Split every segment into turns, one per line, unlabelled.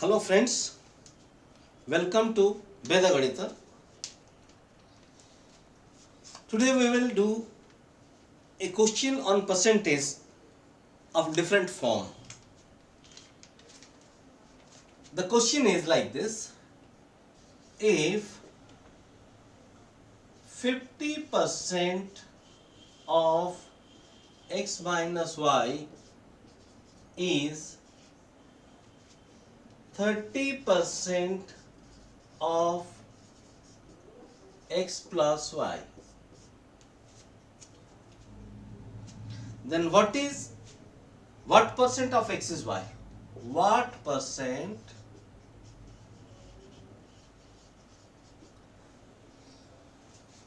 Hello friends, welcome to VEDA Ganita. Today we will do a question on percentage of different form. The question is like this: if 50% of x minus y is 30% of x plus y, then what percent of x is y? What percent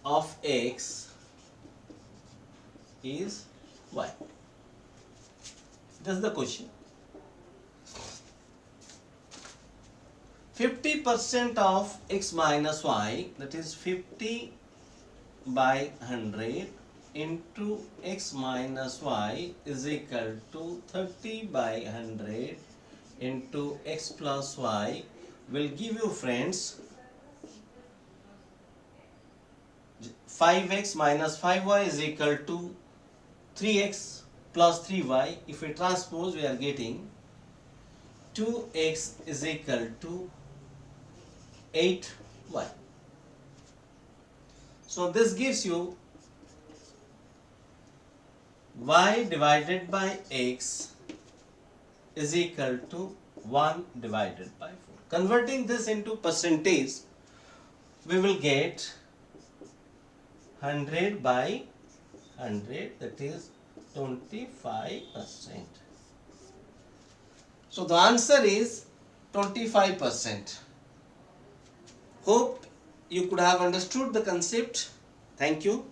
of x is y? That's the question. 50% of x minus y, that is 50 by 100 into x minus y is equal to 30 by 100 into x plus y will give you, friends, 5x minus 5y is equal to 3x plus 3y. If we transpose, we are getting 2x is equal to 8y. So this gives you y divided by x is equal to 1 divided by 4. Converting this into percentage, we will get 100 by 100, that is 25%. So the answer is 25%. Hope you could have understood the concept. Thank you.